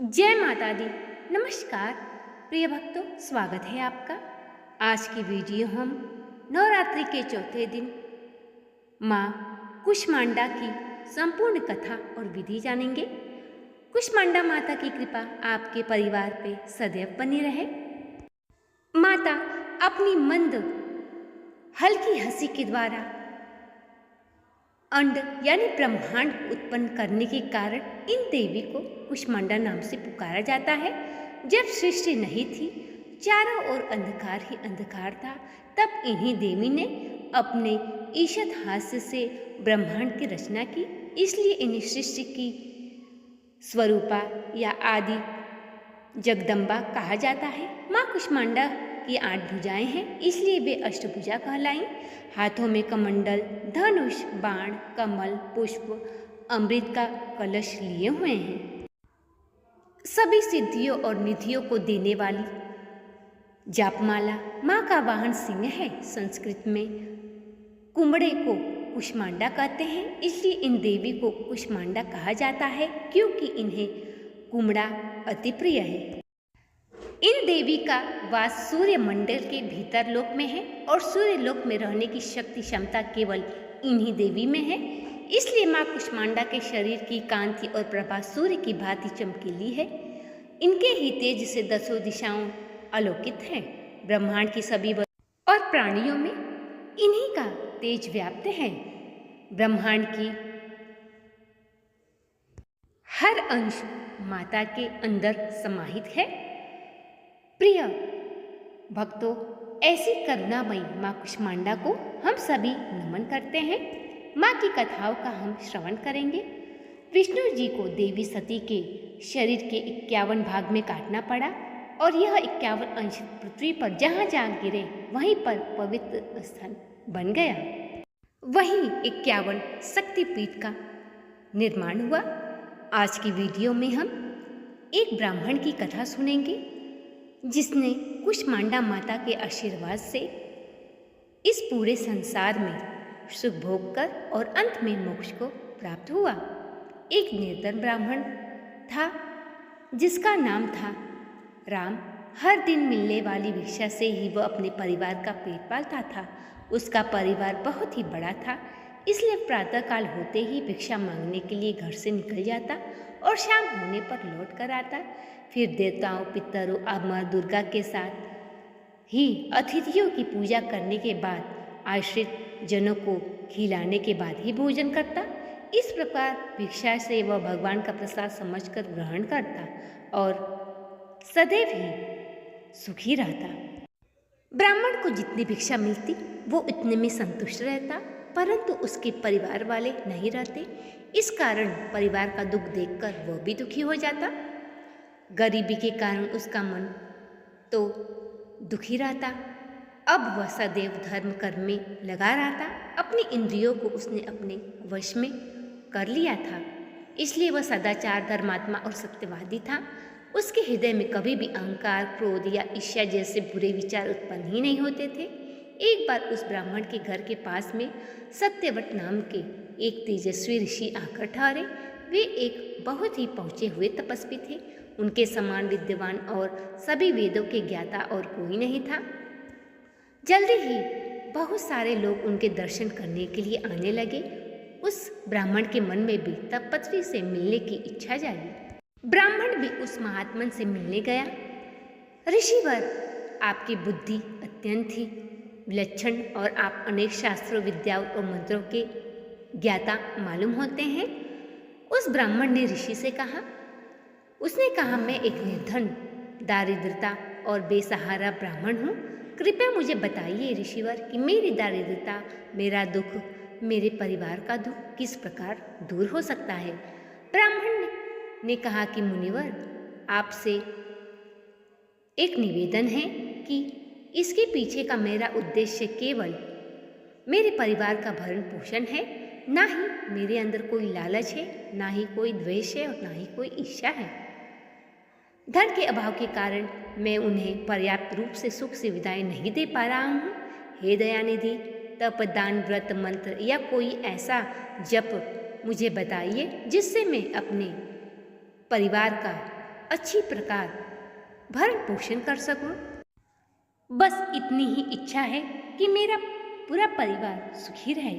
जय माता दी। नमस्कार प्रिय भक्तों, स्वागत है आपका। आज की वीडियो हम नवरात्रि के चौथे दिन माँ कुष्मांडा की संपूर्ण कथा और विधि जानेंगे। कुष्मांडा माता की कृपा आपके परिवार पे सदैव बनी रहे। माता अपनी मंद हल्की हंसी के द्वारा अंड यानी ब्रह्मांड उत्पन्न करने के कारण इन देवी को कुष्मांडा नाम से पुकारा जाता है। जब सृष्टि नहीं थी, चारों ओर अंधकार ही अंधकार था, तब इन्हीं देवी ने अपने ईशत हास्य से ब्रह्मांड की रचना की। इसलिए इन्हें सृष्टि की स्वरूपा या आदि जगदम्बा कहा जाता है। माँ कुष्मांडा की 8 भुजाएं हैं, इसलिए वे अष्टभुजा कहलाई। हाथों में कमंडल, धनुष, बाण, कमल, पुष्प, अमृत का कलश लिए हुए हैं। सभी सिद्धियों और निधियों को देने वाली जापमाला। माँ का वाहन सिंह है। संस्कृत में कुमड़े को कुष्मांडा कहते हैं, इसलिए इन देवी को कुष्मांडा कहा जाता है, क्योंकि इन्हें कुमड़ा अति प्रिय है। इन देवी का वास सूर्य मंडल के भीतर लोक में है और सूर्य लोक में रहने की शक्ति क्षमता केवल इन्हीं देवी में है। इसलिए माँ कुष्मांडा के शरीर की कांति और प्रभा सूर्य की भांति चमकीली है। इनके ही तेज से 10 दिशाओं आलोकित है। ब्रह्मांड की सभी और प्राणियों में इन्हीं का तेज व्याप्त है। ब्रह्मांड की हर अंश माता के अंदर समाहित है। प्रिय भक्तों, ऐसी करुणामयी माँ कुष्मांडा को हम सभी नमन करते हैं। माँ की कथाओं का हम श्रवण करेंगे। विष्णु जी को देवी सती के शरीर के 51 भाग में काटना पड़ा और यह 51 अंश पृथ्वी पर जहाँ जहाँ गिरे वहीं पर पवित्र स्थान बन गया। वहीं 51 शक्तिपीठ का निर्माण हुआ। आज की वीडियो में हम एक ब्राह्मण की कथा सुनेंगे, जिसने कुष्मांडा माता के आशीर्वाद से इस पूरे संसार में सुख भोग कर और अंत में मोक्ष को प्राप्त हुआ। एक निर्धन ब्राह्मण था जिसका नाम था राम। हर दिन मिलने वाली भिक्षा से ही वह अपने परिवार का पेट पालता था। उसका परिवार बहुत ही बड़ा था, इसलिए प्रातःकाल होते ही भिक्षा मांगने के लिए घर से निकल जाता और शाम होने पर लौट कर आता। फिर देवताओं, पितरों, माँ दुर्गा के साथ ही अतिथियों की पूजा करने के बाद आश्रित जनों को खिलाने के बाद ही भोजन करता। इस प्रकार भिक्षा से वह भगवान का प्रसाद समझकर ग्रहण करता और सदैव ही सुखी रहता। ब्राह्मण को जितनी भिक्षा मिलती वो उतने में संतुष्ट रहता, परंतु उसके परिवार वाले नहीं रहते। इस कारण परिवार का दुख देखकर वह भी दुखी हो जाता। गरीबी के कारण उसका मन तो दुखी रहता। अब वह सदैव धर्म कर्म में लगा रहता। अपनी इंद्रियों को उसने अपने वश में कर लिया था, इसलिए वह सदाचार, धर्मात्मा और सत्यवादी था। उसके हृदय में कभी भी अहंकार, क्रोध या ईर्ष्या जैसे बुरे विचार उत्पन्न ही नहीं होते थे। एक बार उस ब्राह्मण के घर के पास में सत्यवट नाम के एक तेजस्वी ऋषि आकर ठहरे। वे एक बहुत ही पहुँचे हुए तपस्वी थे। उनके समान विद्वान और सभी वेदों के ज्ञाता और कोई नहीं था। जल्दी ही बहुत सारे लोग उनके दर्शन करने के लिए आने लगे। उस ब्राह्मण के मन में भी तपस्वी से मिलने की इच्छा जागी। ब्राह्मण भी उस महात्मन से मिलने गया। ऋषिवर, आपकी बुद्धि अत्यंत ही विलक्षण और आप अनेक शास्त्रों, विद्याओं और मंत्रों के ज्ञाता मालूम होते हैं। उस ब्राह्मण ने ऋषि से कहा। उसने कहा, मैं एक निर्धन, दारिद्रता और बेसहारा ब्राह्मण हूँ। कृपया मुझे बताइए ऋषिवर कि मेरी दारिद्रता, मेरा दुख, मेरे परिवार का दुख किस प्रकार दूर हो सकता है। ब्राह्मण ने कहा कि मुनिवर, आपसे एक निवेदन है कि इसके पीछे का मेरा उद्देश्य केवल मेरे परिवार का भरण पोषण है। ना ही मेरे अंदर कोई लालच है, ना ही कोई द्वेष है और ना ही कोई ईर्ष्या है। धन के अभाव के कारण मैं उन्हें पर्याप्त रूप से सुख सुविधाएं नहीं दे पा रहा हूँ। हे दयानिधि, तप, दान, व्रत, मंत्र या कोई ऐसा जप मुझे बताइए जिससे मैं अपने परिवार का अच्छी प्रकार भरण पोषण कर सकूं। बस इतनी ही इच्छा है कि मेरा पूरा परिवार सुखी रहे।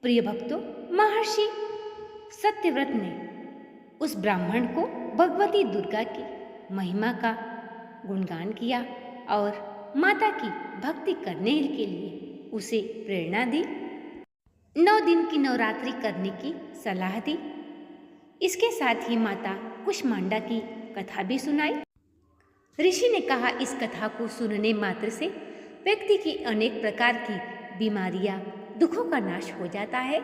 प्रिय भक्तों, महर्षि सत्यव्रत ने उस ब्राह्मण को भगवती दुर्गा की महिमा का गुणगान किया और माता की भक्ति करने के लिए उसे प्रेरणा दी। 9 दिन की नवरात्रि करने की सलाह दी। इसके साथ ही माता कुष्मांडा की कथा भी सुनाई। ऋषि ने कहा, इस कथा को सुनने मात्र से व्यक्ति की अनेक प्रकार की बीमारियां, दुखों का नाश हो जाता है,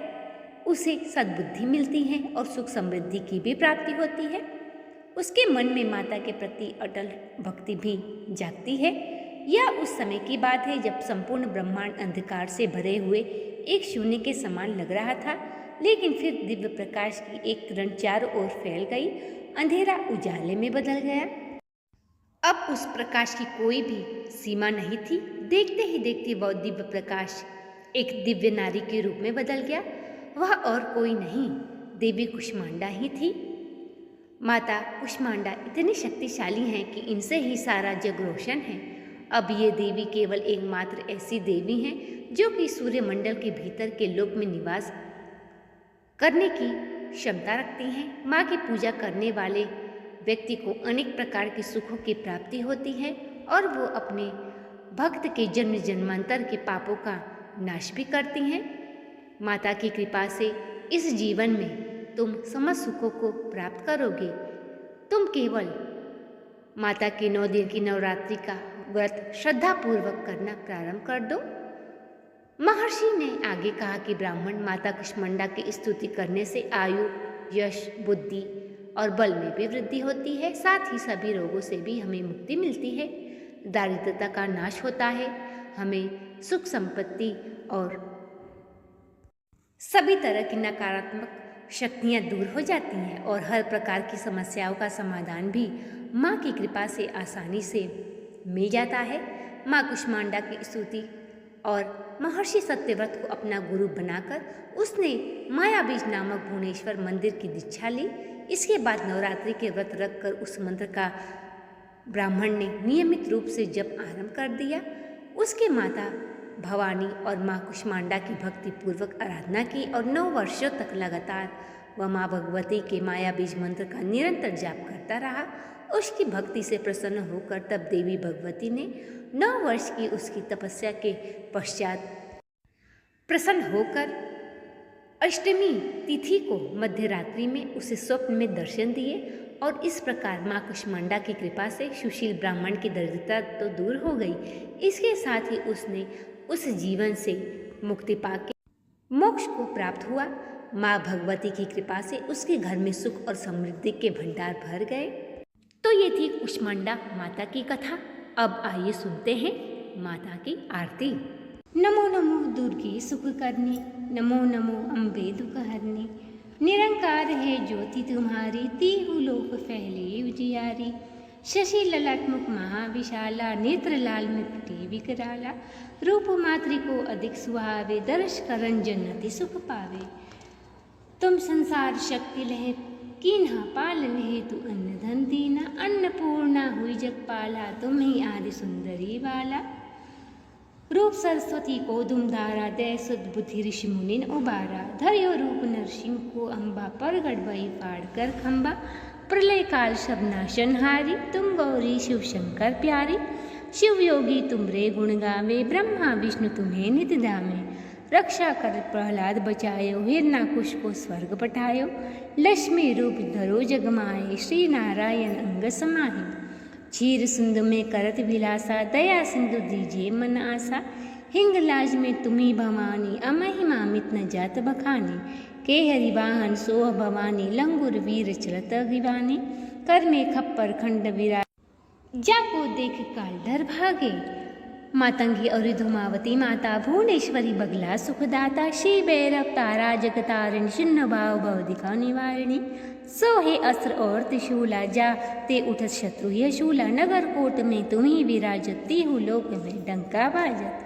उसे सद्बुद्धि मिलती है और सुख समृद्धि की भी प्राप्ति होती है। उसके मन में माता के प्रति अटल भक्ति भी जागती है। यह उस समय की बात है जब संपूर्ण ब्रह्मांड अंधकार से भरे हुए एक शून्य के समान लग रहा था, लेकिन फिर दिव्य प्रकाश की एक किरण चारों ओर फैल गई। अंधेरा उजाले में बदल गया। अब उस प्रकाश की कोई भी सीमा नहीं थी। देखते ही देखते वह दिव्य प्रकाश एक दिव्य नारी के रूप में बदल गया। वह और कोई नहीं, देवी कुष्मांडा ही थी। माता कुष्मांडा इतनी शक्तिशाली हैं कि इनसे ही सारा जग रोशन है। अब ये देवी केवल एकमात्र ऐसी देवी हैं जो कि सूर्यमंडल के भीतर के लोक में निवास करने की क्षमता रखती हैं। माँ की पूजा करने वाले व्यक्ति को अनेक प्रकार के सुखों की प्राप्ति होती है और वो अपने भक्त के जन्म जन्मांतर के पापों का नाश भी करती हैं। माता की कृपा से इस जीवन में तुम समस्त सुखों को प्राप्त करोगे। तुम केवल माता के 9 दिन की नवरात्रि का व्रत श्रद्धापूर्वक करना प्रारंभ कर दो। महर्षि ने आगे कहा कि ब्राह्मण माता कुष्मांडा की स्तुति करने से आयु, यश, बुद्धि और बल में भी वृद्धि होती है। साथ ही सभी रोगों से भी हमें मुक्ति मिलती है। दारिद्रता का नाश होता है। हमें सुख संपत्ति और सभी तरह की नकारात्मक शक्तियाँ दूर हो जाती हैं और हर प्रकार की समस्याओं का समाधान भी माँ की कृपा से आसानी से मिल जाता है। माँ कुष्मांडा की स्तुति और महर्षि सत्यव्रत को अपना गुरु बनाकर उसने मायाबीज नामक भुवनेश्वर मंदिर की दीक्षा ली। इसके बाद नवरात्रि के व्रत रखकर उस मंत्र का ब्राह्मण ने नियमित रूप से जप आरंभ कर दिया। उसके माता भवानी और माँ कुष्मांडा की भक्ति पूर्वक आराधना की और 9 वर्षों तक लगातार वह माँ भगवती के मायाबीज मंत्र का निरंतर जाप करता रहा। उसकी भक्ति से प्रसन्न होकर तब देवी भगवती ने 9 वर्ष की उसकी तपस्या के पश्चात प्रसन्न होकर अष्टमी तिथि को मध्यरात्रि में उसे स्वप्न में दर्शन दिए और इस प्रकार माँ कुष्मांडा की कृपा से सुशील ब्राह्मण की दरिद्रता तो दूर हो गई। इसके साथ ही उसने उस जीवन से मुक्ति पाके मोक्ष को प्राप्त हुआ। माँ भगवती की कृपा से उसके घर में सुख और समृद्धि के भंडार भर गए। तो ये थी कुष्मांडा माता की कथा। अब आइए सुनते हैं माता की आरती। नमो नमो दुर्गे सुख करनी, नमो नमो अम्बे दुख हरनी। निरंकार है ज्योति तुम्हारी, तीहु लोक फैले उजियारी। शशि ललाट मुख महाविशाला, नेत्र लाल मृगटे विकराला। रूप मातृ को अधिक सुहावे, दर्श करन जन्नति सुख पावे। तुम संसार शक्ति लहे, कीन्हा पालन हेतु अन्न धन दीना। अन्नपूर्णा हुई जगपाला, तुम ही आदि सुंदरी वाला। रूप सरस्वती को धुमधारा, दय सुध बुद्धि ऋषि मुनिन उबारा। धर्यो रूप नरसिंह को अम्बा, परगट भई फाड़ कर खम्बा। प्रलय काल शबनाशनहारी, तुम गौरी शिव शंकर प्यारी। शिव योगी तुमरे गुण गावे, ब्रह्मा विष्णु तुम्हें नित धामे। रक्षा कर प्रहलाद बचायो, हिरणाकुश को स्वर्ग पठायो। लक्ष्मी रूप धरो जगमाए, श्री नारायण अंग समाहे। क्षीर सिंधु में करत विलासा, दया सिंधु दीजिए मन आशा। हिंगलाज में तुम्ही भवानी, अमहिमा मित न जात बखानी। के हरि वाहन सोह भवानी, लंगुर वीर चलत गिवानी। कर में खप्पर खंड विराज, जाको देख काल डर भागे। मातंगी और धुमावती माता, भुवनेश्वरी बगला सुखदाता। श्री भैरव तारा जगतारिणी, शून्य भाव भवदिका निवारिणी। सोहे अस्त्र और त्रिशूला, जाते उठत शत्रु ये शूला। नगर कोट में तुम्ही विराजत, तीहु लोक में डंका बाजत।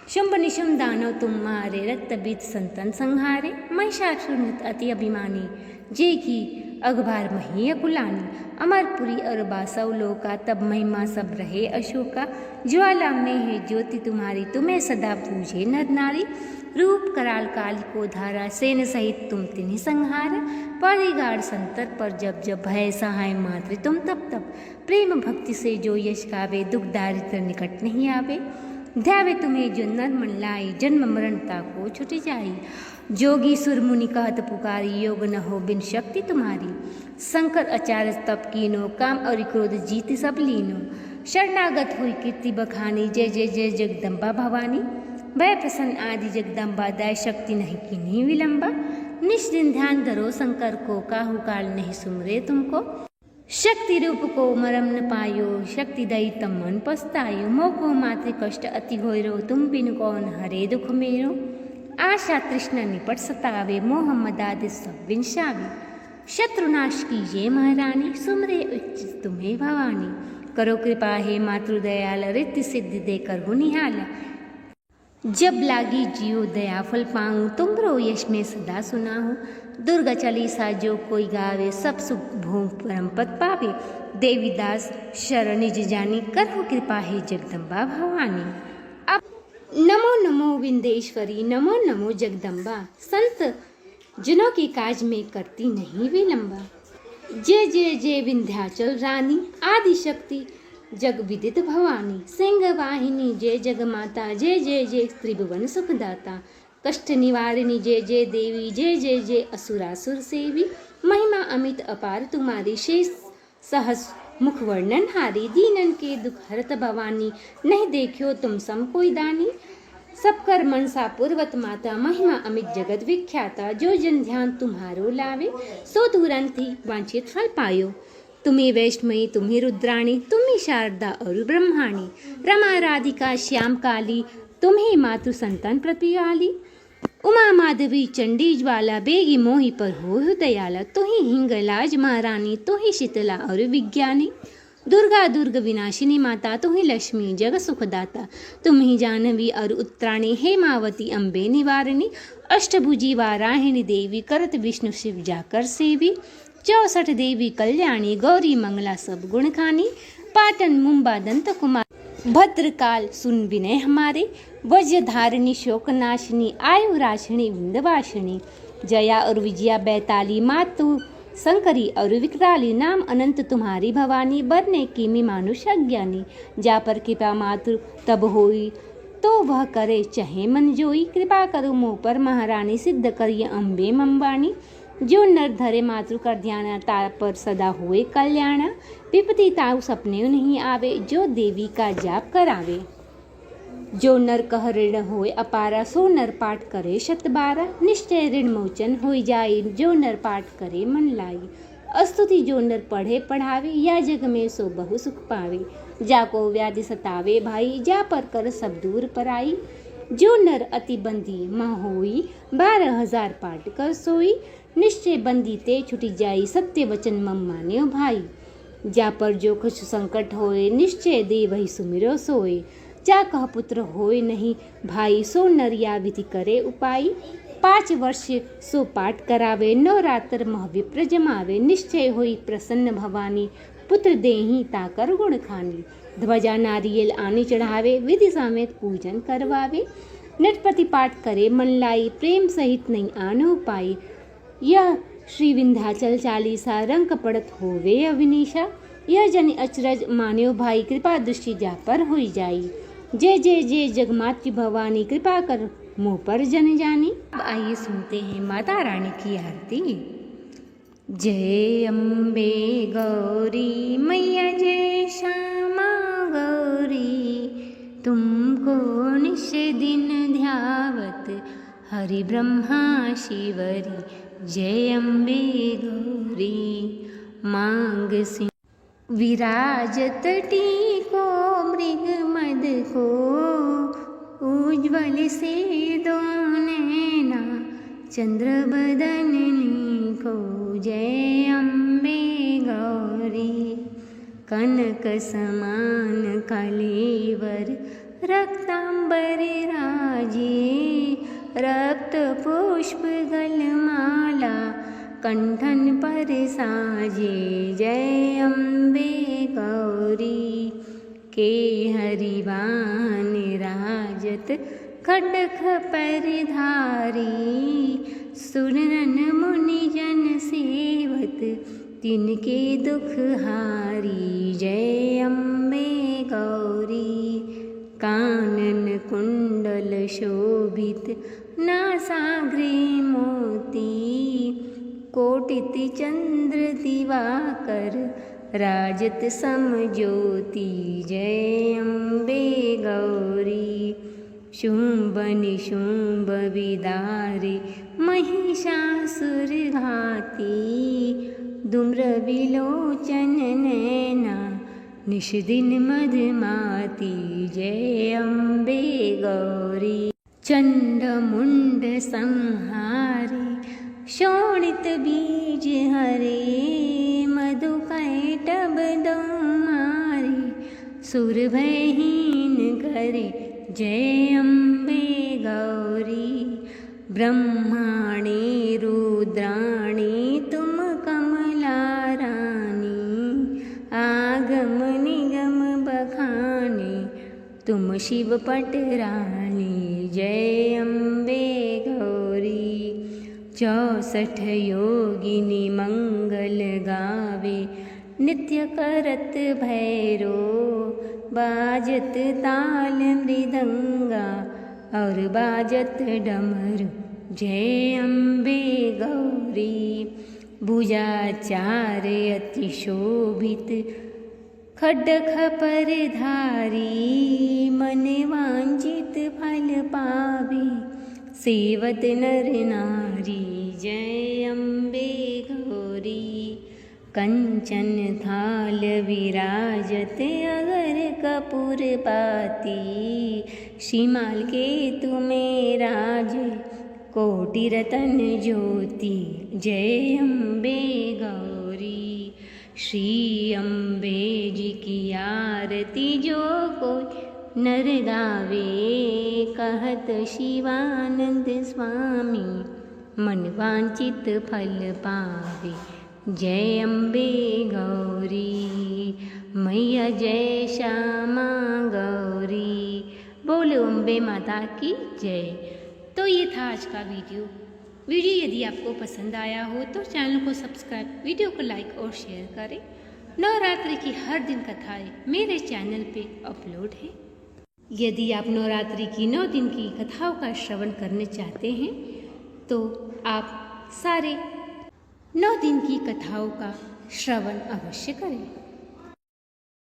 शुंभ निशुंभ दानव तुम मारे, रक्त बीत संतन संहारे। महिषासुर अति अभिमानी, जे की अखबार मही अकुलानी, अमरपुरी और बासव लोका, तब महिमा सब रहे अशोका। ज्वाला में है ज्योति तुम्हारी, तुम्हें सदा पूजे नर नारी। रूप कराल काली को धारा, सेन सहित तुम तिन्हि संहारा। परिगाढ़ संतर पर जब जब, भय सहाय मातृ तुम तब तब। प्रेम भक्ति से जो यश गावे, दुख दारिद्र निकट नहीं आवे। ध्यावे तुम्हें जो नर मन लाई, जन्म मरणता को छुट जाई। जोगी सुर मुनि कहत पुकारी, योग न हो बिन शक्ति तुम्हारी। शंकर आचार्य तप कीनो, काम और क्रोध जीत सब लीनो। शरणागत हुई कीर्ति बखानी, जय जय जय जगदम्बा भवानी। भय प्रसन्न आदि जगदम्बा, दय शक्ति नहीं कीन्ही विलंबा। निज दिन ध्यान धरो शंकर को, काहू काल नहीं सुमरे तुमको। शक्ति रूप को मरम न पायो, शक्ति दई तम मन पछतायो। मोको मातृ कष्ट अति घोरो, तुम बिन कौन हरे दुख मेरो। आशा तृष्णा निपट सतावे, मोह मदादि सब विनशावे। शत्रुनाश कीजिए महारानी, सुमरे उचित तुम्हें भवानी। करो कृपा हे मातृ दयाल, रिद्धि सिद्धि देकर हो निहाल। जब लागी जियो दया फल पाऊँ, तुमरो यश में सदा सुनाऊँ। दुर्गा चालीसा जो कोई गावे, सब सुख भोग परम पद पावे। देवीदास शरण निज जानी, करहु कृपा हे जगदम्बा भवानी। अब नमो नमो विंदेश्वरी, नमो नमो जगदम्बा। संत जनों के काज में करती नहीं विलंबा। जय जय जय विंध्याचल रानी, आदि शक्ति जग विदित भवानी। सिंह वाहिनी जय जग माता, जय जय जय त्रिभुवन सुखदाता। कष्ट निवारिणी जय जय देवी, जय जय जय असुरासुर सेवी। महिमा अमित अपार तुम्हारी, शेष सहस मुख वर्णन हारी। दीनन के दुख हरत भवानी, नहीं देखियो तुम सम कोई दानी। सब कर मनसा पूर्वत माता, महिमा अमित जगत विख्याता। जो जन ध्यान तुम्हारो लावे, सो तुरंत ही वांछित फल पायो। तुम्ही वैष्णवी तुम्ही रुद्राणी, तुम्ही शारदा और ब्रह्माणी। रमा राधिका श्याम काली, तुम्ही मातृ संतान प्रतिपाली। उमा माधवी चंडी ज्वाला, बेगी मोहि पर हो दयाला। तुही हिंगलाज महारानी, तुही शीतला और विज्ञानी। दुर्गा दुर्ग विनाशिनी माता, तुही लक्ष्मी जग सुखदाता। तुम्ही जानवी और उत्तराणी, हेमावती अम्बे निवारिणी। अष्टभुजी वाराहिणी देवी, करत विष्णु शिव जाकर सेवी। 64 देवी कल्याणी, गौरी मंगला सब गुण खानी। पाटन मुंबा दंत कुमार, भद्रकाल सुन विनय हमारे। वज्रधारिणी शोकनाशिनी, आयु राशिनी विंध्यवासिनी। जया और विजया बैताली, मातु शंकरी और विकराली। नाम अनंत तुम्हारी भवानी, बरने कीमी मानुष अज्ञानी। जा पर कृपा मातृ तब होई, तो वह करे चाहे मन जोई। कृपा करो मोह पर महारानी, सिद्ध करिए अम्बे मंबानी। जो नर धरे मातृ कर ध्यान, ता पर सदा हुए कल्याण। विपत्ति ताऊ सपने नहीं आवे, जो देवी का जाप करावे। जो नर कह ऋण होए अपारा, सो नर पाठ करे शत बारा। निश्चय ऋण मोचन होई जाई, जो नर पाठ करे मन लाई। स्तुति जो नर पढ़े पढ़ावे, या जग में सो बहु सुख पावे। जाको व्याधि सतावे भाई, जा पर कर सब दूर पराई। जो नर अति बंदी मह होई, 12,000 पाठ कर सोई। निश्चय बंदी ते छुटी जाई, सत्य वचन मम मान्यो भाई। जा पर जो कुछ संकट होए, निश्चय दे वही सुमिरो सोए। जा कह पुत्र होए नहीं भाई, सो नर या विधि करे उपाय। 5 वर्ष सो पाठ करावे, नवरात्र मह विप्र जमावे। निश्चय होई प्रसन्न भवानी, पुत्र देही ताकर गुण खानी। ध्वजा नारियल आनी चढ़ावे, विधि समेत पूजन करवावे। नटपति पाठ करे मन लाई, प्रेम सहित नहीं आनो पाई। यह श्री विंध्याचल चालीसा, रंग पड़त होवे अविनीशा। यह जन अचरज मान्यो भाई, कृपा दृष्टि जा पर हुई जाई। जय जय जय जगमातृ भवानी, कृपा कर मुँह पर जन जानी। अब आइए सुनते हैं माता रानी की आरती। जय अम्बे गौरी मैया, जय श्यामा गौरी। तुमको निश दिन ध्यावत, हरि ब्रह्मा शिवरी। जय अम्बे गौरी। मांग सिंह विराजत टीको, मृग मद को उज्ज्वल से दो नैना। चंद्र बदननी को, जय अम्बे गौरी। कनक समान कलेवर, रक्तांबर राजे। रक्त पुष्प गलमाला, कंठन पर साजे। जय अम्बे गौरी के हरिवान राजत खड्ग पर धारी। सुरनन मुनि जन सेवत तिनके दुख हारी। जय अम्बे गौरी कानन कुंडल शोभित नासाग्रे मोती। कोटित चंद्र दिवाकर राजत समज्योति। जय अम्बे गौरी शुंभ निशुंभ विदारे महिषासुर घाती। धूम्र विलोचन नैना निषदिन मधुमाती। जय अम्बे गौरी चंड मुंड संहारे शोणित बीज हरे। मधु कैटभ दो मारे सुर भयहीन करे। जय अम्बे गौरी ब्रह्माणे रुद्राणे तुम कमला रानी। आगम निगम बखाने तुम शिव पटरानी। जय अम्बे गौरी 64 योगिनी मंगल गावे नित्य करत भैरो। बाजत ताल मृदंगा और बाजत डमरू। जय अम्बे गौरी भुजाचार अति शोभित खड्ग पर धारी। मन वांछित फल पावे सेवत नर नारी। जय अम्बे गौरी कंचन थाल विराजत अगर कपूर पाती। श्रीमाल के तुम्हें राज कोटि रतन ज्योति। जय अम्बे गौरी श्री अम्बे जी की आरती जो कोई नर गावे। कहत शिवानंद स्वामी मन वांछित फल पावे। जय अम्बे गौरी मैया जय श्यामा गौरी। बोलो अम्बे माता की जय। तो ये था आज का वीडियो यदि आपको पसंद आया हो तो चैनल को सब्सक्राइब, वीडियो को लाइक और शेयर करें। नवरात्रि की हर दिन कथाएं मेरे चैनल पे अपलोड है। यदि आप नवरात्रि की 9 दिन की कथाओं का श्रवण करने चाहते हैं तो आप सारे 9 दिन की कथाओं का श्रवण अवश्य करें।